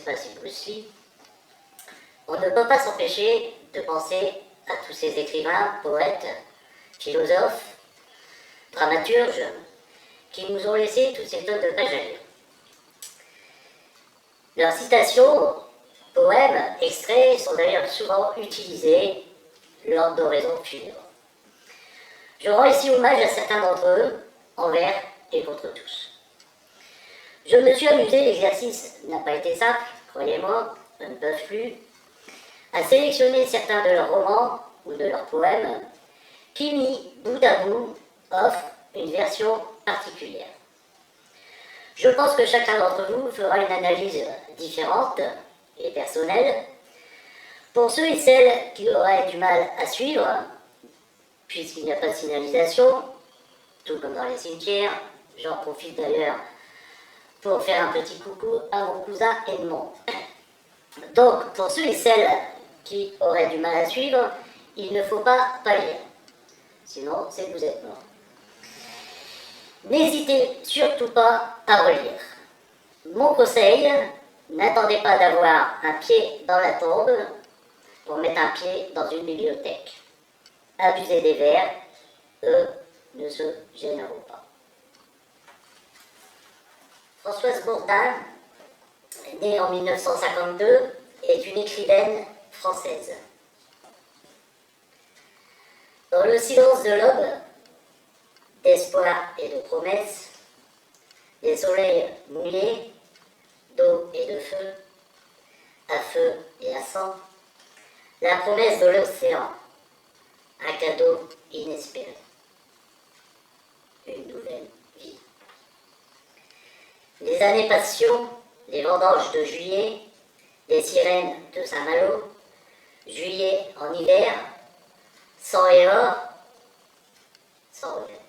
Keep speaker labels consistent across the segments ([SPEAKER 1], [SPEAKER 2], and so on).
[SPEAKER 1] pas si Bruce Lee, on ne peut pas s'empêcher de penser à tous ces écrivains, poètes, philosophes, dramaturges, qui nous ont laissé toutes ces tonnes de pages à lire. Leurs citations, poèmes, extraits sont d'ailleurs souvent utilisés lors d'oraisons funèbres. Je rends ici hommage à certains d'entre eux, envers et contre tous. Je me suis amusé, l'exercice n'a pas été simple, croyez-moi, je ne peux plus, à sélectionner certains de leurs romans ou de leurs poèmes qui, mis bout à bout, offrent une version particulière. Je pense que chacun d'entre vous fera une analyse différente et personnelle. Pour ceux et celles qui auraient du mal à suivre, puisqu'il n'y a pas de signalisation, tout comme dans les cimetières, j'en profite d'ailleurs pour faire un petit coucou à mon cousin Edmond. Donc, pour ceux et celles qui auraient du mal à suivre, il ne faut pas lire. Sinon, c'est que vous êtes mort. N'hésitez surtout pas à relire. Mon conseil, n'attendez pas d'avoir un pied dans la tombe pour mettre un pied dans une bibliothèque. Abusez des vers, eux ne se gêneront pas. Françoise Bourdin, née en 1952, est une écrivaine française. Dans le silence de l'aube, d'espoir et de promesses, des soleils mouillés, d'eau et de feu, à feu et à sang, la promesse de l'océan, un cadeau inespéré, une nouvelle vie. Les années passion, les vendanges de juillet, les sirènes de Saint-Malo, juillet en hiver, sang et or, sans regret.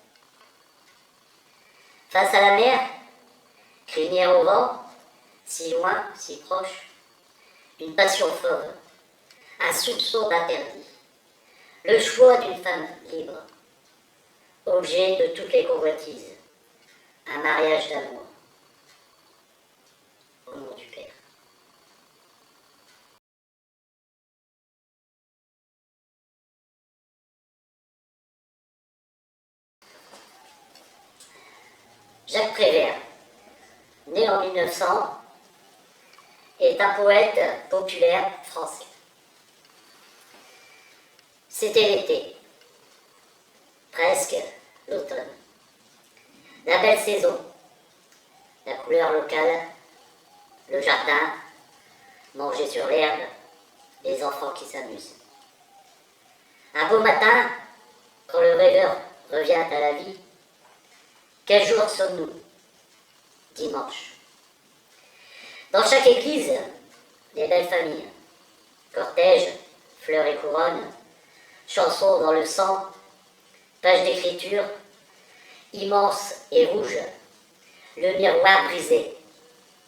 [SPEAKER 1] Face à la mer, crinière au vent, si loin, si proche, une passion fauve, un soupçon d'interdit, le choix d'une femme libre, objet de toutes les convoitises, un mariage d'amour. Au nom du Père. Jacques Prévert, né en 1900, est un poète populaire français. C'était l'été, presque l'automne. La belle saison, la couleur locale, le jardin, manger sur l'herbe, les enfants qui s'amusent. Un beau matin, quand le rêveur revient à la vie, quel jour sommes-nous? Dimanche. Dans chaque église, les belles familles, cortège, fleurs et couronnes, chansons dans le sang, pages d'écriture, immense et rouge, le miroir brisé.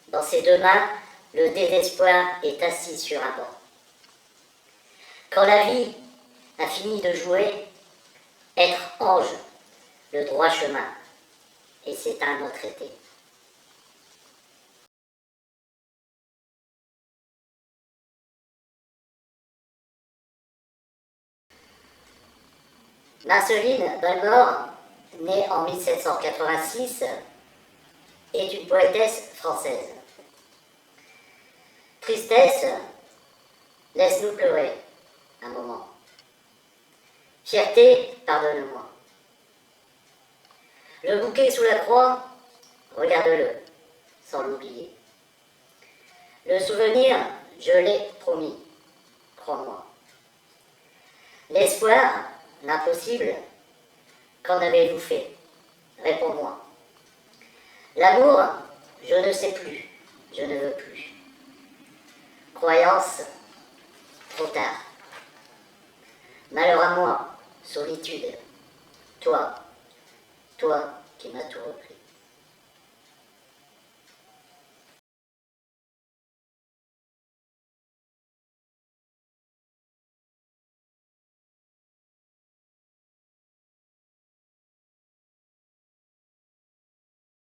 [SPEAKER 1] Dans ses deux mains, le désespoir est assis sur un banc. Quand la vie a fini de jouer, être ange, le droit chemin, et c'est un autre été. Marceline Balmore, née en 1786, est une poétesse française. Tristesse, laisse-nous pleurer un moment. Fierté, pardonne-moi. Le bouquet sous la croix, regarde-le, sans l'oublier. Le souvenir, je l'ai promis, crois-moi. L'espoir, l'impossible, qu'en avez-vous fait? Réponds-moi. L'amour, je ne sais plus, je ne veux plus. Croyance, trop tard. Malheur à moi, solitude, toi qui m'as tout repris.